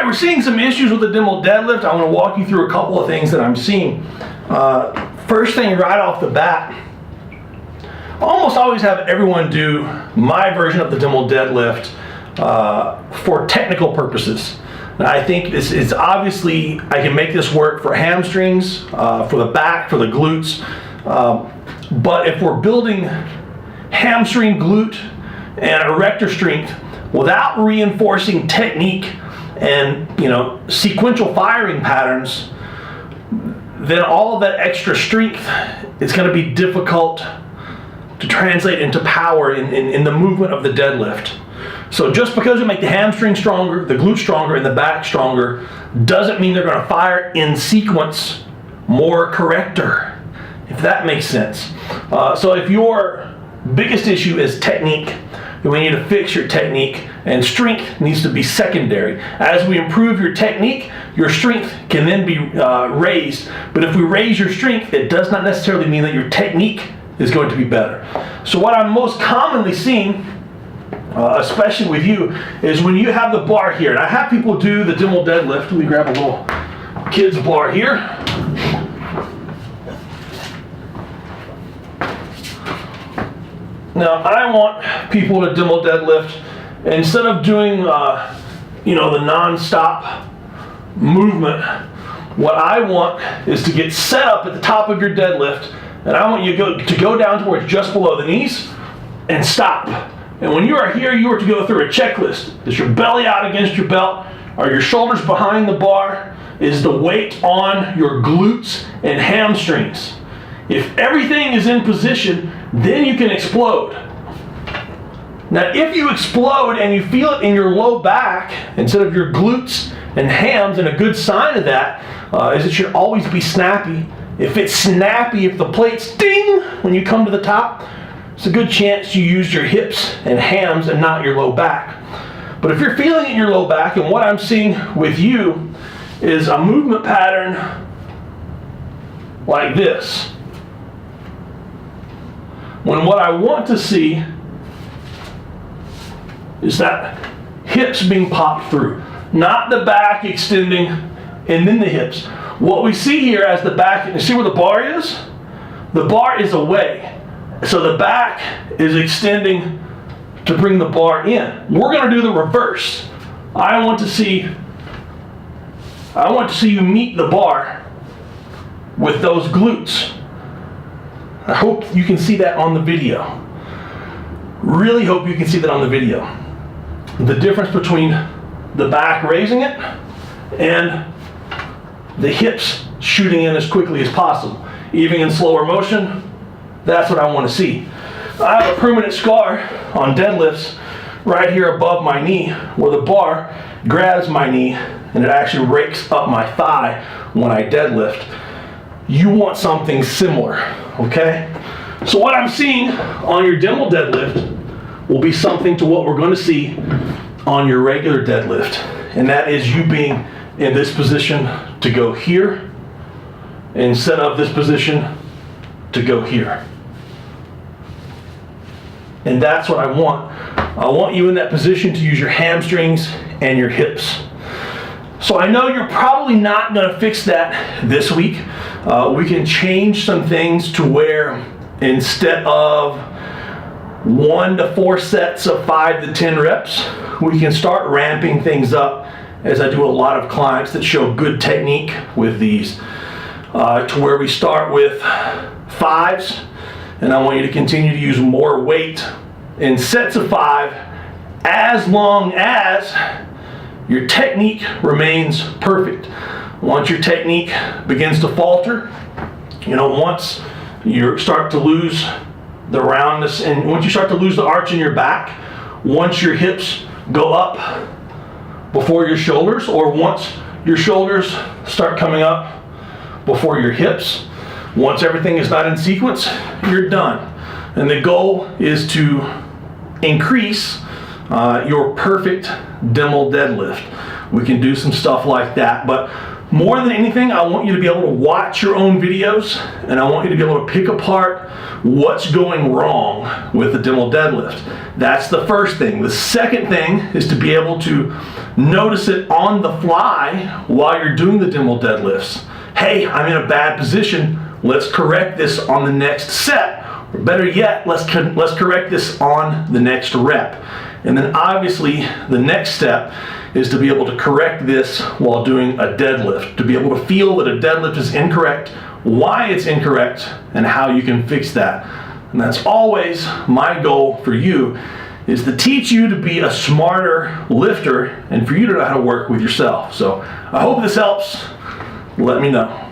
we're seeing some issues with the Dimel deadlift. I want to walk you through a couple of things that I'm seeing. First thing right off the bat, I almost always have everyone do my version of the Dimel deadlift for technical purposes. And I think it's obviously, I can make this work for hamstrings, for the back, for the glutes. But if we're building hamstring, glute, and erector strength without reinforcing technique and sequential firing patterns, then all of that extra strength is going to be difficult to translate into power in the movement of the deadlift. So just because we make the hamstring stronger, the glute stronger, and the back stronger, doesn't mean they're going to fire in sequence more corrector, if that makes sense. So if your biggest issue is technique, then we need to fix your technique, and strength needs to be secondary. As we improve your technique, your strength can then be raised. But if we raise your strength, it does not necessarily mean that your technique is going to be better. So what I'm most commonly seeing, especially with you, is when you have the bar here, and I have people do the Dimel deadlift. Let me grab a little kid's bar here. Now I want people to Dimel deadlift, instead of doing the non-stop movement, what I want is to get set up at the top of your deadlift, and I want you to go down to where it's just below the knees and stop. And when you are here, you are to go through a checklist. Is your belly out against your belt? Are your shoulders behind the bar? Is the weight on your glutes and hamstrings? If everything is in position, then you can explode. Now, if you explode and you feel it in your low back instead of your glutes and hams, and a good sign of that is it should always be snappy. If it's snappy, if the plate's ding when you come to the top, it's a good chance you used your hips and hams and not your low back. But if you're feeling it in your low back, and what I'm seeing with you is a movement pattern like this, when what I want to see is that hips being popped through, not the back extending and then the hips. What we see here as the back, you see where the bar is? The bar is away. So the back is extending to bring the bar in. We're going to do the reverse. I want to see you meet the bar with those glutes. I hope you can see that on the video. Really hope you can see that on the video. The difference between the back raising it and the hips shooting in as quickly as possible. Even in slower motion, that's what I want to see. I have a permanent scar on deadlifts right here above my knee where the bar grabs my knee and it actually rakes up my thigh when I deadlift. You want something similar, okay? So what I'm seeing on your Dimel deadlift will be something to what we're going to see on your regular deadlift, and that is you being in this position to go here instead of this position to go here. And that's what I want. I want you in that position to use your hamstrings and your hips. So I know you're probably not going to fix that this week. We can change some things to where instead of 1 to 4 sets of 5 to 10 reps, we can start ramping things up, as I do a lot of clients that show good technique with these, to where we start with 5s, and I want you to continue to use more weight in sets of 5 as long as your technique remains perfect. Once your technique begins to falter, once you start to lose the roundness, and once you start to lose the arch in your back, once your hips go up before your shoulders, or once your shoulders start coming up before your hips, once everything is not in sequence, you're done. And the goal is to increase your perfect Dimel deadlift. We can do some stuff like that, but more than anything, I want you to be able to watch your own videos, and I want you to be able to pick apart what's going wrong with the Dimel deadlift. That's the first thing. The second thing is to be able to notice it on the fly while you're doing the Dimel deadlifts. Hey, I'm in a bad position. Let's correct this on the next set. Or better yet, let's correct this on the next rep. And then obviously the next step is to be able to correct this while doing a deadlift, to be able to feel that a deadlift is incorrect, why it's incorrect, and how you can fix that. And that's always my goal for you, is to teach you to be a smarter lifter and for you to know how to work with yourself. So I hope this helps. Let me know.